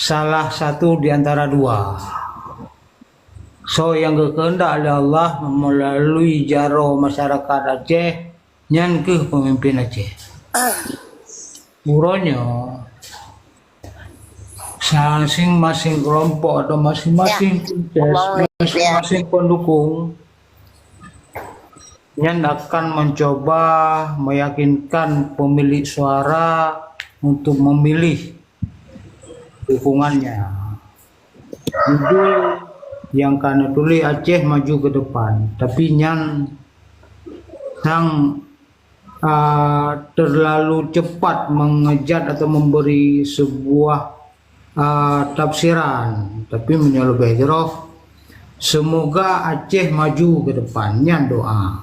salah satu di antara dua. So yang kehendak oleh Allah melalui jaro masyarakat Aceh nyan ke pemimpin Aceh. Uronyo masing-masing kelompok atau masing-masing masing-masing pendukung yang akan mencoba meyakinkan pemilik suara untuk memilih dukungannya. Jadi yang karena tulis Aceh maju ke depan, tapi nyan sang terlalu cepat mengejat atau memberi sebuah tafsiran, tapi menyelebih jeroh. Semoga Aceh maju ke depan, nyan doa.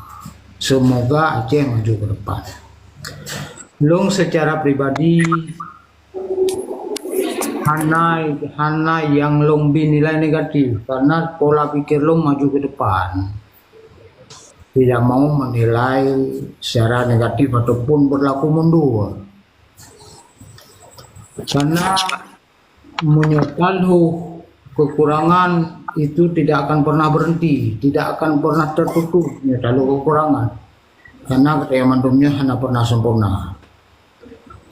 Semoga Aceh maju ke depan. Long secara pribadi Hana yang long binilai negatif karena pola pikir long maju ke depan, tidak mau menilai secara negatif ataupun berlaku mundur, karena menyokal kekurangan itu tidak akan pernah berhenti, tidak akan pernah tertutup kalau kekurangan, karena kata mandumnya hanya pernah sempurna.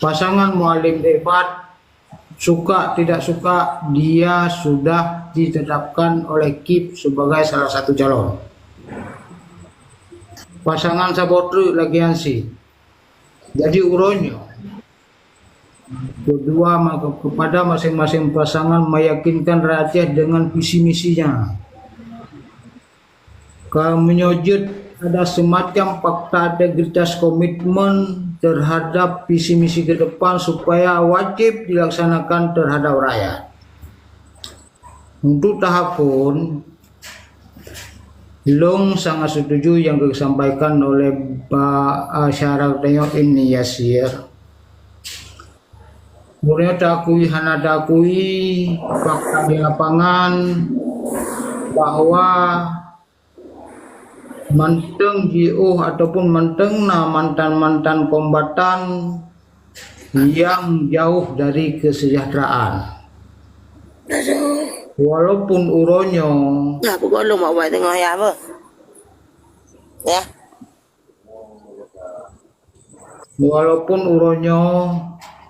Pasangan Mualim Devat suka tidak suka, dia sudah ditetapkan oleh KIP sebagai salah satu calon. Pasangan Sabotru Lagiansi. Jadi uronyo kedua kepada masing-masing pasangan meyakinkan rakyat dengan visi misinya. Menyujud ada semacam fakta integritas komitmen terhadap visi misi ke depan supaya wajib dilaksanakan terhadap rakyat. Untuk tahap pun long sangat setuju yang disampaikan oleh Pak Syarah ini Yasir. Kemudian dakui fakta di lapangan bahwa manteng GO ataupun manteng mantan-mantan kombatan yang jauh dari kesejahteraan. Walaupun uronyo pukul lu mau buat tengah ya apa? Ya. Walaupun uronyo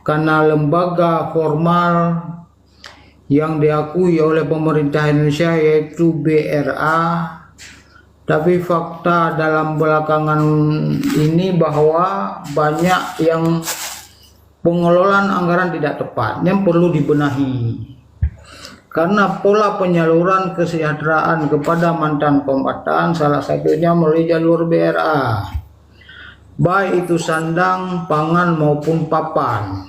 karena lembaga formal yang diakui oleh pemerintah Indonesia yaitu BRA, tapi fakta dalam belakangan ini bahwa banyak yang pengelolaan anggaran tidak tepat yang perlu dibenahi. Karena pola penyaluran kesejahteraan kepada mantan kombatan salah satunya melalui jalur BRA. Baik itu sandang, pangan maupun papan.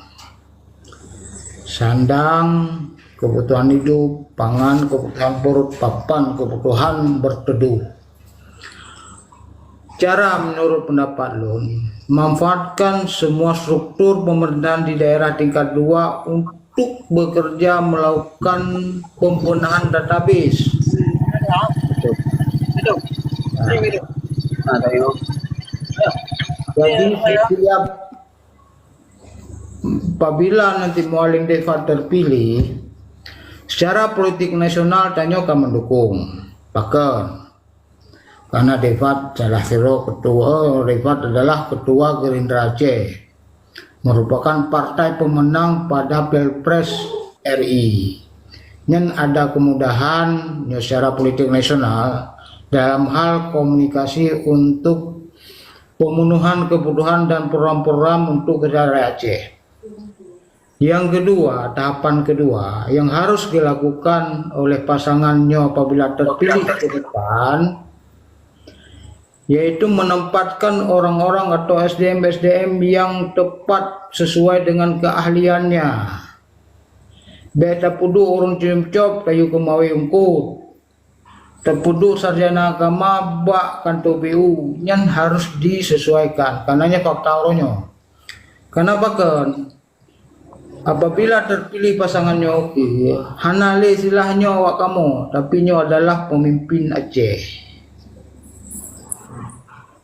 Sandang, kebutuhan hidup, pangan, kebutuhan perut, papan, kebutuhan berteduh. Cara menurut pendapat Lun, memanfaatkan semua struktur pemerintahan di daerah tingkat 2 untuk bekerja melakukan pembenahan database. Jadi setiap apabila nanti Mualim Devat terpilih, secara politik nasional Tanyo akan mendukung bahkan karena Devat Devat adalah ketua Gerindra Aceh, merupakan partai pemenang pada Pilpres RI. Dan ada kemudahan secara politik nasional dalam hal komunikasi untuk pemenuhan kebutuhan dan program-program untuk daerah Aceh. Yang kedua, tahapan kedua yang harus dilakukan oleh pasangannya apabila terpilih ke depan, yaitu menempatkan orang-orang atau SDM yang tepat sesuai dengan keahliannya. Beta pudu urun cimcop kayu kemawi ungkut. Tepudu sarjana agama bak kantor BU yang harus disesuaikan. Karenanya fakta orangnya. Karena bahkan apabila terpilih pasangannya oke, hanale silahnya awak kamu, tapi nyo adalah pemimpin Aceh.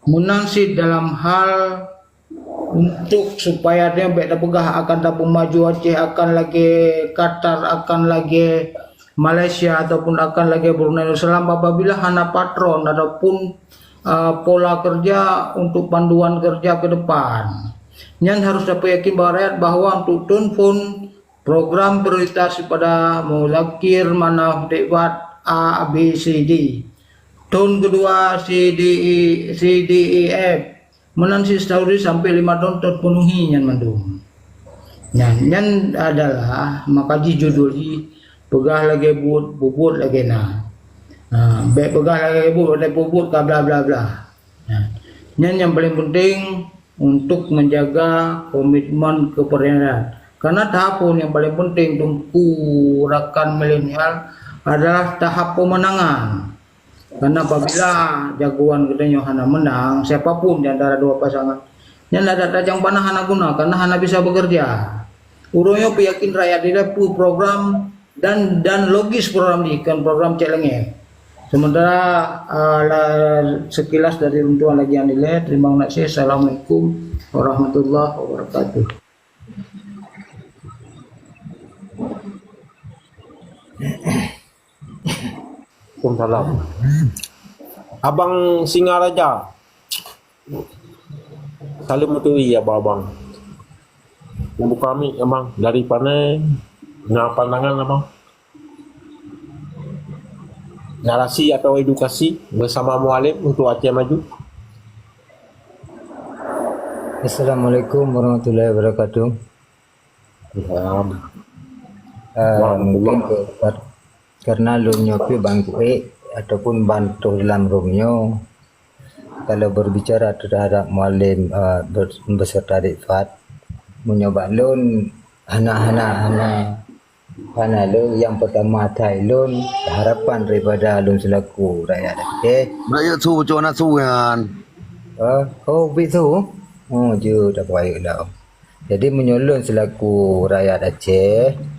Munangsi dalam hal untuk supaya dia baik pegah akan dapat maju Aceh, akan lagi Qatar, akan lagi Malaysia ataupun akan lagi Brunei Darussalam apabila hana patron ataupun pola kerja untuk panduan kerja ke depan. Yang harus dapat yakin rakyat bahwa untuk tunfun program prioritas pada mulakir mana debat A, B, C, D. Tahun kedua C, D, E, F. Menansi setahun sampai 5 tahun terpenuhi yang mandum. Yang adalah makaji judul pegah lagi bubut lagi baik pegah lagi bubut ka bla bla bla. Yang paling penting untuk menjaga komitmen kepercayaan. Karena tahap pun yang paling penting untuk rakan milenial adalah tahap pemenangan. Karena apabila jagoan kita hana menang, siapapun di antara dua pasangan, yang ada tajang panah hana guna, karena hana bisa bekerja. Urungnya yakin rakyat tidak program dan logis program di kan program celenge. Sementara sekilas dari runtuhan lagi yang nilai. Terima kasih. Assalamualaikum warahmatullahi wabarakatuh. Waalaikumsalam. Abang Singaraja. Salim mutui abang. Ibu kami abang dari Panai. Nah pandangan abang. Narasi atau edukasi bersama mualim untuk Aceh Maju. Assalamualaikum warahmatullahi wabarakatuh. Mungkin karena lu nyopi bangku ataupun bantu dalam roomnya, kalau berbicara terhadap mualim beserta dikfat menyoba lun hana lo yang pertama Thailand harapan daripada lun selaku rakyat Aceh. Rakyat tu macam mana tu kan? Begitu. Je tak baik lah. Jadi menyolong selaku rakyat Aceh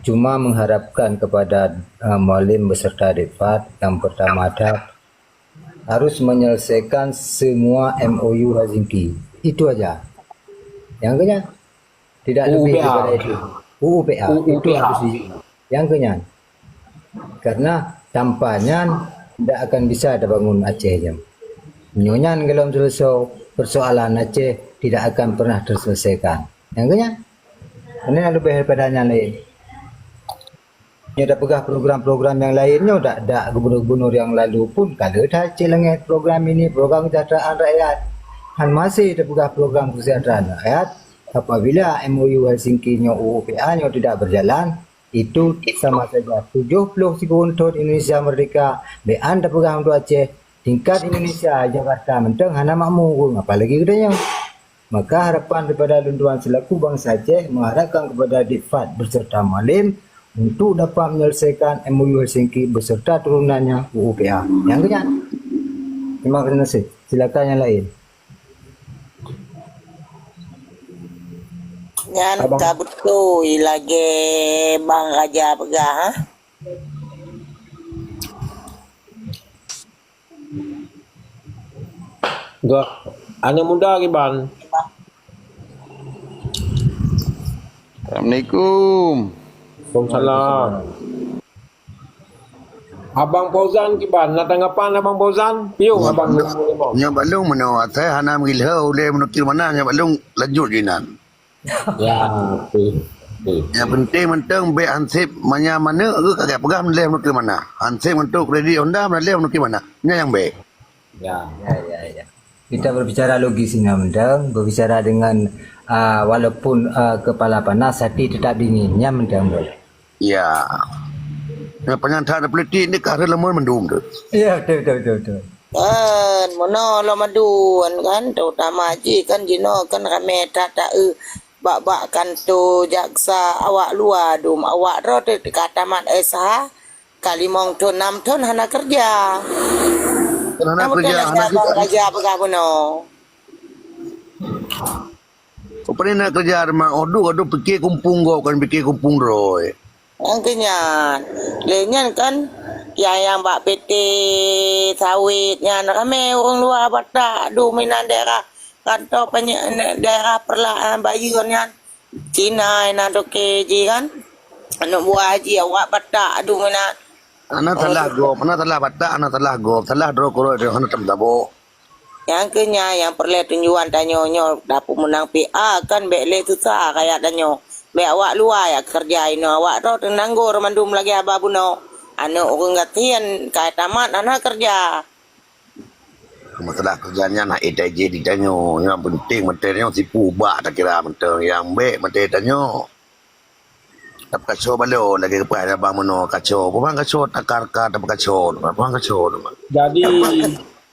cuma mengharapkan kepada mualim beserta dikfat yang pertama harus menyelesaikan semua MOU Helsinki. Itu aja. Yang kedua tidak lebih daripada itu. UUPA itu harus yang kedua. Karena tampaknya tidak akan bisa ada bangun Aceh jam. Menyonya kalau selesai persoalan Aceh tidak akan pernah terselesaikan. Yang kedua. Ini lebih daripada yang lain. Ada pegah program-program yang lainnya ada gubernur-gubernur yang lalu pun kalau dah celengit program ini program kesejahteraan rakyat han masih ada pegah program kesejahteraan rakyat apabila MOU Helsinki-nya UUPA-nya tidak berjalan itu sama saja 70 tahun Indonesia merdeka be anda pegah untuk Aceh tingkat Indonesia Jakarta mentang hana makmur apalagi gedenya. Maka harapan daripada lunduan selaku bangsa Aceh mengharapkan kepada Dikfat beserta mualim untuk dapat menyelesaikan MOU Helsinki beserta turunannya UUPA. Yang kedua, terima kasih. Silakan yang lain. Yan kabut tu lagi Bang Raja pegah ha? Enggak. Anak muda Riban. Assalamualaikum. Waalaikumsalam. Abang Fauzan Kiban, nak tanggapan Abang Fauzan? Piung Abang Limau. Nya balung mana saya hana mengilha oleh menukir mana nya balung lanjut jinan. Ya, okey. Yang penting mentang be ansip mana ke kagak pegang menilai menukir mana. Ansip untuk kredit Honda menilai menukir mana. Nya yang baik. Ya. Ya. Kita berbicara logis ini mendang, berbicara dengan walaupun kepala panas hati tetap dinginnya mendang boleh. Ya. Yang penyantai politik ni karena lemah mendum tu. Ya, betul. Kan mono lo maduan kan terutama ji kan jino kan rame tata bak kan tu jaksa awak luar dum awak ro te kata mat esa kalimong tu 6 tahun hana kerja. Hana kerja apa mono. Apa ni nak kerja rumah odu fikir kumpung kan fikir kumpung roy. Angkanya lenyan kan yang bak PT sawitnya rame orang luar batak dominan daerah kantor daerah perlahan Bayun kan. Cina ina doke ji kan. Anu buah haji awak batak adu mana. Anak telah gop, anak telah batak, anak telah gop, telah dro koro dia hendak tabo. Yang kenya yang perlu tunjuan tanyo dapat menang PA kan bele tu sah kayak tanyo. Be awak luar ya kerja ino awak ro tenanggur mandum lagi ababu no. Anu orang gatian kaya tamat anak kerja. Masalah kerjanya nak ETJ ditanyo, yang penting materinya sipu bak tak kira mentang yang baik materi tanyo. Tak kacau balo lagi kepada abang mano kacau. Bukan kacau takar-takar tak kacau. Bukan kacau.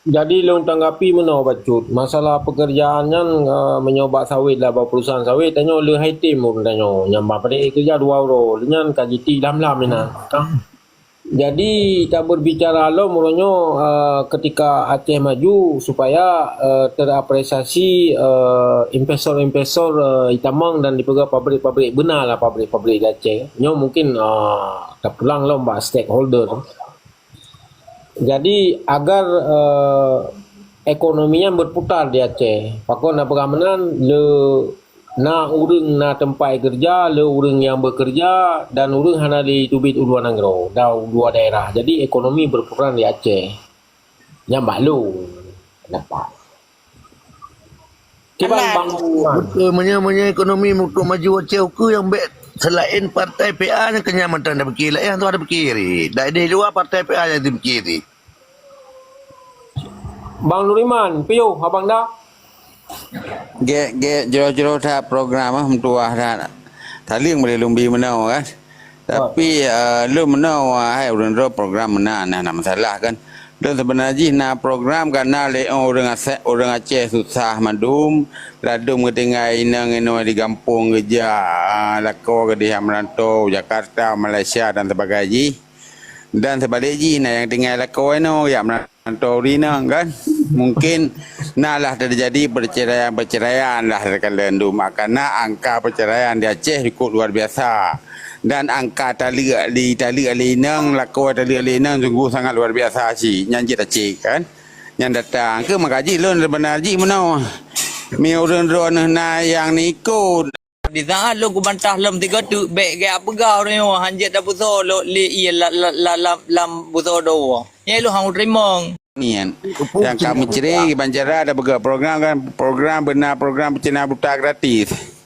Jadi long tanggapi mana bacut masalah pekerjaannya menyoba sawit lah perusahaan sawit tanya le high team pun tanya nyambang pada kerja 2 euro dengan KJT lam-lam ni nak. Jadi tak berbicara lo mulanya ketika Aceh maju supaya terapresiasi investor-investor Itamang dan dipegang pabrik-pabrik benar lah pabrik-pabrik di Aceh. Nyo mungkin tak pulang lo mbak stakeholder. Jadi agar ekonominya berputar di Aceh. Pakon nak pengamanan le na urang na tempat kerja, le urang yang bekerja dan urang hana di tubit uluan anggro, dua daerah. Jadi ekonomi berputar di Aceh. Yang balu dapat. Bang Betul punya ekonomi untuk maju Aceh ke yang baik selain partai PA yang kenyamanan dah berkira yang tu ada berkiri. Dah di luar partai PA yang dibekiri. Bang Nuriman, piyo abang dah? Ge jero-jero tha program tua dah. Taling boleh lumbi menau kan. Tapi lu menau hai urang program mana nah masalah kan. Dan sebenarnya na program karena le orang Aceh susah mandum, ladum ketinggai inang ino di kampung kerja, lako ke di merantau Jakarta, Malaysia dan sebagainya. Dan sebaliknya yang tinggal lako ino ya merantau rina kan. Mungkin nalah terjadi perceraian lah sekalian duma karena angka perceraian di Aceh cukup luar biasa. Dan angka tali alinang laku tali alinang sungguh sangat luar biasa sih nyanyi Aceh kan yang datang ke makaji lon sebenarnya menau mi urang-urang na yang nikut di sana lo ku bantah lam 3 tu baik ke apa gau ni hanjat dah buso lo li lam buso do ye lo hang terima ni yang kami cerai Banjara ada bergerak program kan program benar program pencina buta gratis.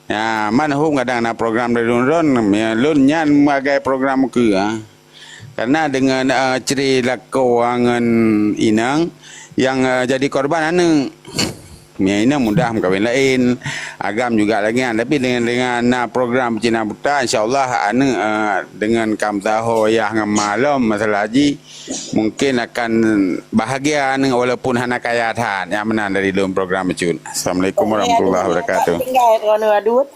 Ya, mana hum kadang nak program dari lun nyan bagai program ke karena dengan ceri lako angan inang yang jadi korban anu ini mudah kawin lain agam juga lagi tapi dengan program Cina Buta insyaallah anu dengan kamzaho yang malam masalah haji mungkin akan bahagia walaupun hana kayatan yang menang dari dalam program Cun. Assalamualaikum warahmatullahi wabarakatuh. Tinggal kono adut.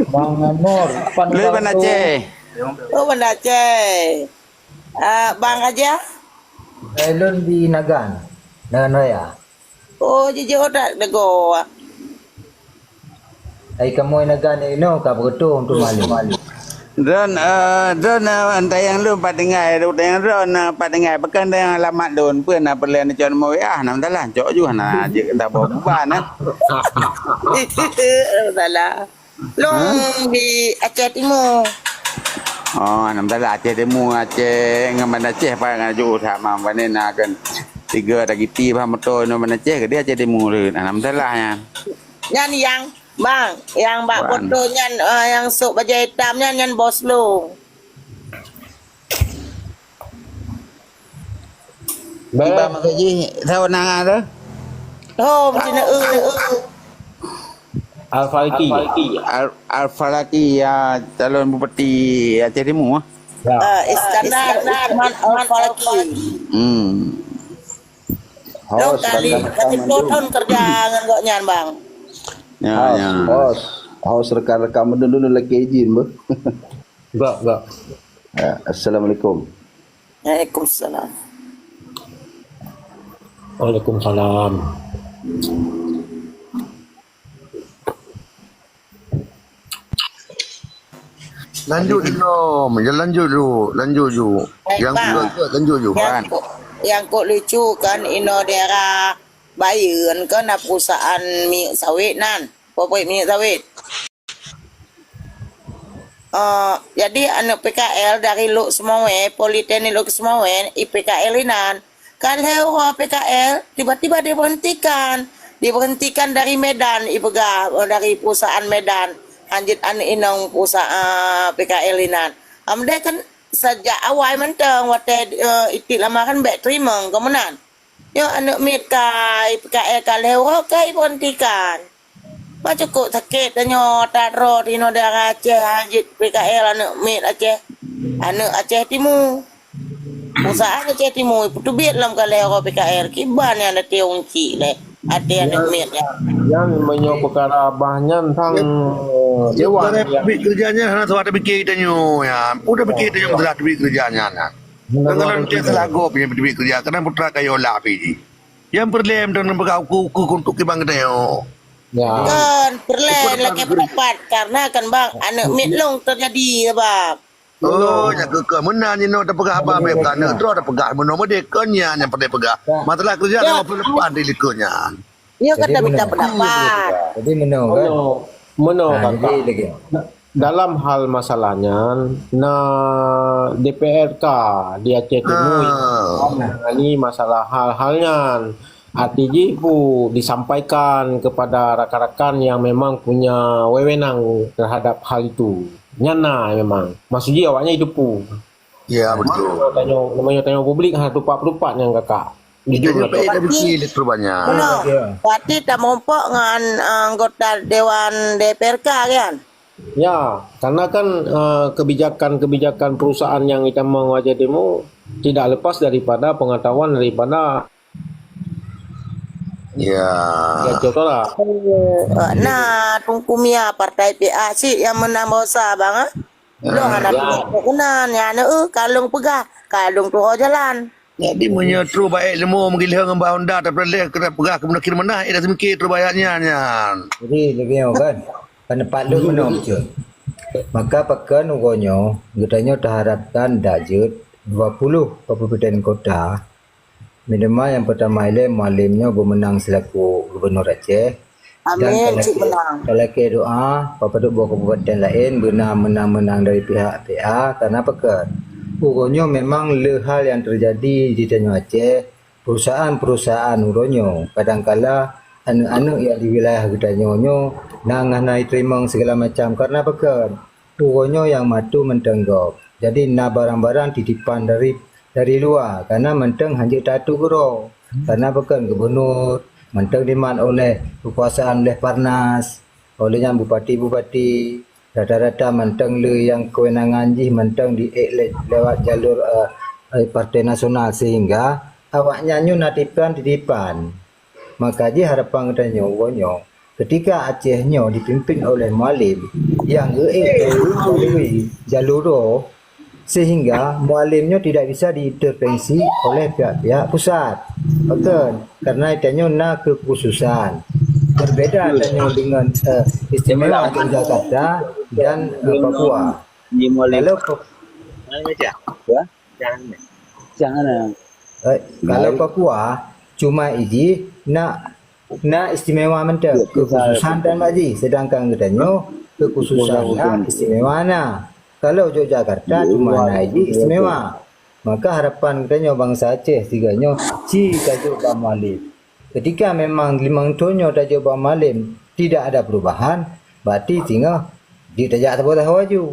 Bang Anwar, Lu mana Aceh? Oh benda Aceh. Bang aja. Elon di Nagan Raya. Oh jijik otak nego. Ai kamu Nagan ino ka betul untuk malu. Dan antai yang lu padengai yang ron padengai pekan yang alamat don pun apa lain con mau nam dalah cok juga na je kita bawa beban Salah. Long di Aceh Timur. oh nam dalah Aceh Timur Aceh ngaman Aceh pa ngaju sama panena kan 3 lagi pi pa motor no mana Aceh ke dia Aceh Timur nam dalah ya Nyan yang bang, yang bak foto nyan yang sok baju hitam nyan bos lu. Ba makaji tahu nang ada Oh, macam na Al-Falaki ya calon bupati Aceh Timur Iskandar Al-Falaki. Dong kali tahun kerja nganggo nyan bang. ya Haus rekan-rekan dulu lagi izin bu. Enggak. Assalamualaikum. Waalaikumsalam. Waalaikumsalam. Lanjut dulu. Lanjut dulu. Yang lanjut dulu. Yang kok lucu kan ino daerah bayun ke na perusahaan minyak sawit nan. Pabrik minyak sawit. Jadi anak PKL dari Luk Semowe, Politeknik Luk Semowe, IPKL inan. Kalau PKL tiba-tiba diberhentikan dari Medan, dari perusahaan Medan. Anjit anak inang perusahaan PKL inan. Amde kan sejak awal mentang waktu itik lama kan baik terima kemenan. Yo anak mit kai PKL kalau kai berhentikan. Ba cukup sakit tanyo taro tino darah Aceh Anjit PKL anak mit Aceh. Anak Aceh Timur. Perusahaan Aceh Timur itu biar lam kalau PKL kiban yang ada tiungci le. Ada anak mit ya. Yang menyo perkara bahannya tentang dewan yang Kerjanya hana tuh ada fikir tanyo ya. Udah fikir tanyo masalah duit kerjanya nah. Kalau dia selago punya duit kerja karena putra kayo lah PJ. Yang perlem dan berkau untuk kibang tanyo. ya Kan perlen lagi pendapat karena kan bang anak mit long terjadi bang. Oh, ya ke menan ni no pegah apa me kan terus ada pegah meno mode kenya yang pada pegah. Masalah kerja Ya. apa lepas di likonya. Dia Jadi kata minta menang. pendapat. Jadi menang kan. Meno Jadi kakak lagi. dalam hal masalahnya na DPRK di Aceh Timur menangani masalah hal-halnya artinya bu disampaikan kepada rakan-rakan yang memang punya wewenang terhadap hal itu nyana memang maksudnya awaknya itu pu Ya betul. namanya tanya publik hal tupak-tupak yang kakak jujur Kita lah juga ada fikir itu banyak. Benar. Ya. Berarti tak mompok dengan anggota Dewan DPRK kan? ya karena kan kebijakan-kebijakan perusahaan yang kita mau aja demo tidak lepas daripada pengetahuan daripada Ya. ya contoh lah Nah, tungkumia partai PA sih yang menang bosa bang ah. Lo ada penggunaan ya kalung pegah, kalung tu jalan. Jadi menyetru baik lemu menggilih ngembah Honda tapi leh kena pegah kemudian kira mana ida semikir terbayaknya nyan. Jadi lagi kan. Pendapat lu menang je. Maka pakan ugonyo, gudanya terharapkan dajut 20 kabupaten kota. Minimal yang pertama ile malimnya bermenang selaku gubernur Aceh. Amin, cik menang. Kalau ke doa, papaduk buah kabupaten lain benar menang-menang dari pihak PA karena pakan. Ugonyo memang le hal yang terjadi di Tanjung Aceh, perusahaan-perusahaan ugonyo kadangkala anak-anak yang di wilayah Gedanyonyo nanganai terima segala macam karena pakan. Ugonyo yang matu mentenggok. Jadi na barang-barang titipan dari luar karena menteng hanya tatu guru. Karena pakan gubernur menteng diman oleh kekuasaan oleh Parnas, oleh yang bupati-bupati rata-rata menteng le yang kewenangan jih menteng di lewat jalur Partai Nasional sehingga awaknya nyu natipan titipan. Maka ji harapan katanya ugonyo ketika Acehnya dipimpin oleh Mualim yang melalui jalur sehingga mualimnya tidak bisa diintervensi oleh pihak-pihak pusat. Betul. Karena itanya nak kekhususan. Berbeda adanya dengan istimewa Yogyakarta dan Papua. Kalau Papua cuma iji nak istimewa mentah kekhususan dan maji, sedangkan katanya kekhususan istimewa na. Kalau Yogyakarta cuma nak iji istimewa. Maka harapan katanya bangsa Aceh tiganya ci tajuk Bamalim. Ketika memang limang tonyo tajuk Bamalim tidak ada perubahan, berarti tinggal di tajak tahu waju.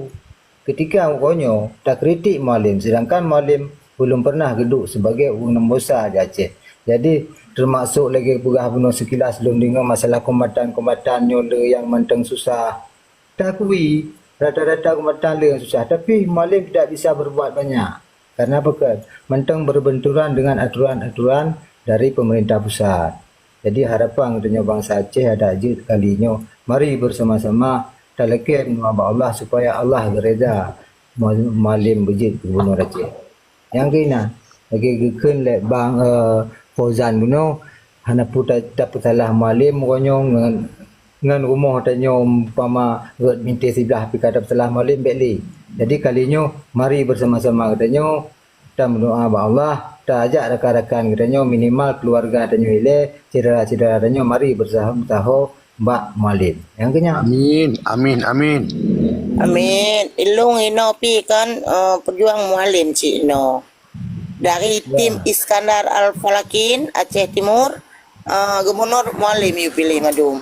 Ketika ukonyo tak kritik Malim, sedangkan Malim belum pernah geduk sebagai umum besar di Aceh. Jadi termasuk lagi pegah bunuh sekilas belum dengar masalah kombatan-kombatan nyole yang menteng susah. Tak akui rata-rata kombatan le yang susah, tapi Malim tidak bisa berbuat banyak. Karena apa? Menteng berbenturan dengan aturan-aturan dari pemerintah pusat. Jadi harapan katanya bangsa Aceh ada aja kalinya. Mari bersama-sama talakin menyembah Allah supaya Allah bereda Malim bejit gubernur Aceh. Yang kena lagi geken le bang Fauzan guno hana puta dapat salah Malim konyo dengan rumah tanya umpama god minta sebelah tapi kada salah Malim beli. Jadi kalinya mari bersama-sama katanya dan berdoa ba Allah dan ajak rakan-rakan katanya minimal keluarga katanya ile saudara-saudara katanya mari bersama-sama Mbak Malim. Yang kenya. Amin, amin, amin. Amin. Ilung ino pi kan pejuang mualim si ino. Dari tim Iskandar Al-Falakin Aceh Timur, Gubernur Mualim you pilih madum.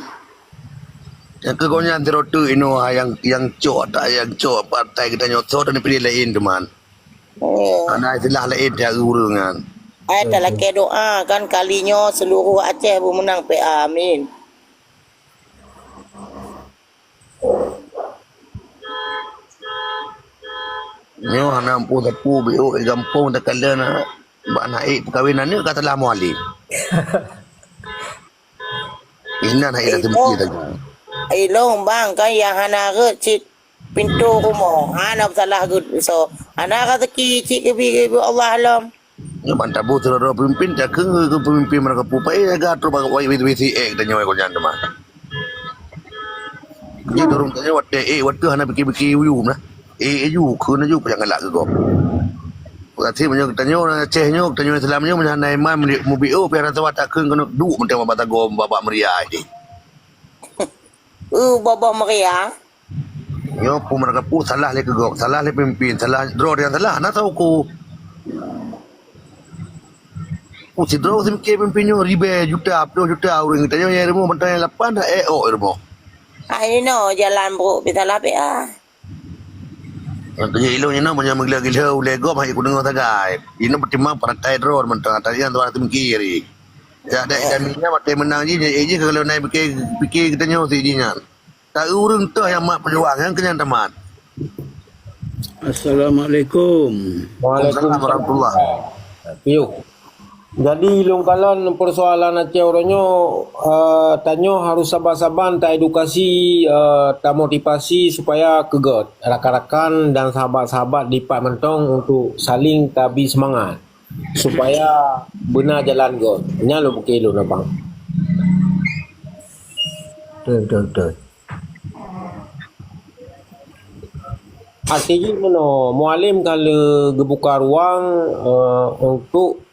Yang kegonya terotu ino yang cok tak yang cok partai kita nyosor dan pilih lain teman. Karena istilah lain dia urungan. Ay talake doa kan kalinya seluruh Aceh bermenang PA. Amin. Nyo hanam pu tapu biu gampung tak kala na ba naik perkahwinan ni kata lah muali. Ina naik dah tempat kita. Ilung bang kan yang hana ke cik pintu rumah. Hana salah good so. Hana kata ki cik ke Allah alam. Nyo bantah bu terus pemimpin tak ke pemimpin mereka pupai agak terus bagai wisi ek dan nyawa konjan teman. Jadi dorong tanya waktu hana biki uyum lah. Yuคืนนะ yu ไปยังละก็ปกติมันตะโยนะเชโยตะโยอิสลามโยมันในมามุบิโอเปราตวัตะคืนก็ดุมันแต่ว่าบาตะโกมบาบะมริยาดิ Baba Maria. Yo pu mereka pu salah le kegok salah le pemimpin salah draw yang salah na tahu ku si draw sim ke pemimpin yo ribe juta orang tanya ya remo mentang 8 remo. Ay no jalan bro bitalah PA. Yang tanya ilo ni na banyak menggila-gila lego mai ku dengar tagai. Ini pertimbangan partai draw mentang tadi yang tuan tim kiri. Ya ada kaminya mate menang je kalau naik fikir kita nyo si jinya. Tak urung tu yang mak perjuangan kenyan teman. Assalamualaikum. Waalaikumsalam warahmatullahi. Yuk. Jadi lungkalan persoalan Aceh orangnya tanyo harus sabar-sabar tak edukasi tak motivasi supaya kegot rakan-rakan dan sahabat-sahabat di Pak Mentong untuk saling tabi semangat supaya benar jalan god. Nya lo buke lo na bang. Betul. Artinya mana mualim kalau gebuka ruang untuk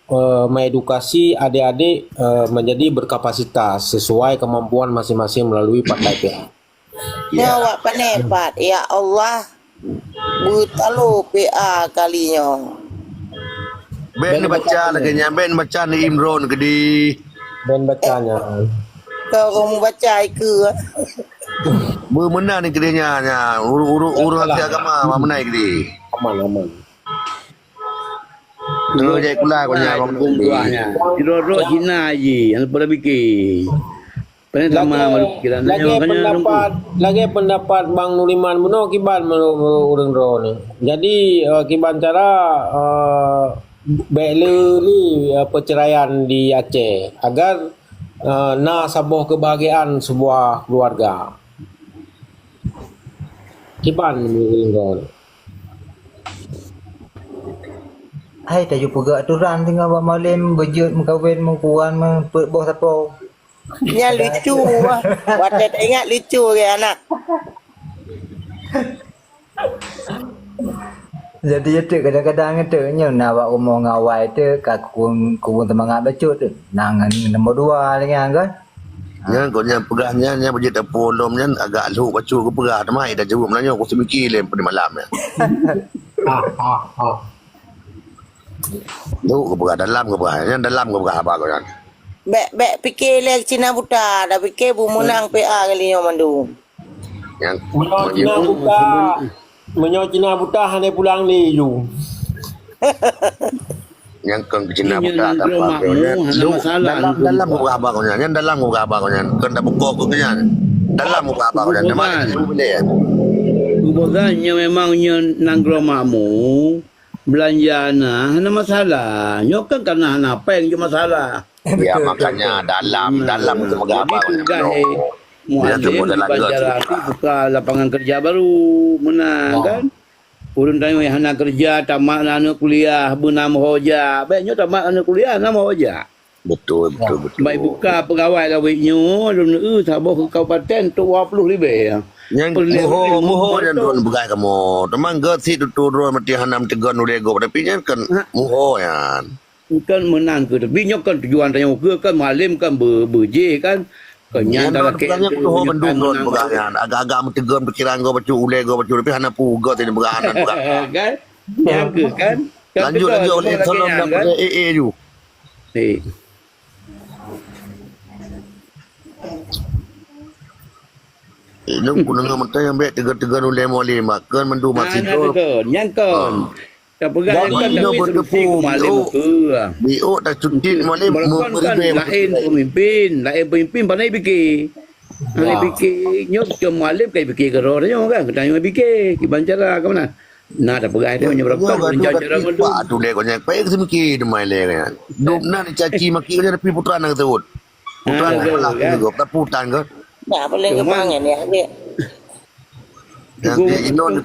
mengedukasi adik-adik menjadi berkapasitas sesuai kemampuan masing-masing melalui partai PA. Ya awak penepat ya Allah. Butalu PA kalinya. Ben baca lagi nya ben baca ni Imron gedi. Dan bacanya. Kau kamu baca ke? Bermena ni gedenya nya urus hati agama mana gedi. Aman. Terus je kula ko nya Buahnya. Diro Cina je yang pada fikir. Lagi pendapat Bang Nuliman Muno kiban urang ro ni. Jadi kiban cara ni perceraian di Aceh agar sebuah kebahagiaan sebuah keluarga. Kiban urang ro. Hai tak jumpa gak aturan tinggal Mbak Malim berjut mengkawin mengkuan memperboh siapa. Nya lucu wah. Wadah tak ingat lucu ke anak. Jadi itu kadang-kadang itu nya nak buat rumah ngawai tu kat kubun temangat becut tu. Nangan nombor 2 dengan kan. nya ko nya pegahnya nya berjet polom nya agak lu bacu ke pegah mai dah jawab menanya aku semikir lem pada malam ya. Lu ke pegah dalam ke pegah nya dalam ke pegah apa kau nya. Bek fikir lek Cina buta dah fikir bumunang PA kalinya mandu. Yang Menyo Cina buta hane pulang ni you. Yang kan ke Cina buta tak apa nya. Lu dalam ke pegah apa kau nya dalam ke pegah apa kau nya. Kan dah pokok kau nya. Dalam ke pegah apa kau nya. Mana lu boleh. Bukannya memangnya nanggromamu belanja ada masalah. Nyok kan karena apa yang je masalah. Ya makanya dalam itu mengapa Mualim di Banjarati buka lapangan kerja baru menang kan. Urun tanya yang nak kerja tamat anak kuliah benam hoja. Baiknya tamat anak kuliah nama hoja. Betul. Baik buka pegawai kawinnya sabah ke kabupaten tu 20 lebih. Yang muho dan tuan begai kamu. Teman gerti tu mati hanam tegan ulego tapi kan muho yan. Kan menang ke tapi nyok kan tujuan tanya ke kan malim kan berje kan kenyang dalam ke tu bendung begai yan. Agak-agak mentegan pikiran go bacu ulego bacu tapi hanam puga tidak begai hanam begai. Kan? Yang ke kan? Lanjut oleh tolong dapat AA ju. Ini kunang mentai yang baik tegan oleh molem kan mendu masih tu. Yang kan. Tak pegang kan tak berdepu malim ke. Bio tak cuti molem lain pemimpin pandai fikir. Pandai fikir nyok ke malim kai fikir ke roh dia kan. Kita fikir kibancara ke mana. Nah tak pegang dia berapa rencana cara mendu. Pak tu le konyak pai ke semki de mai le kan. Dupna ni caci maki dia tapi putra nak teut. Putra lah ke putan ke. Nah, boleh ke pangan ya, dia. Yang inon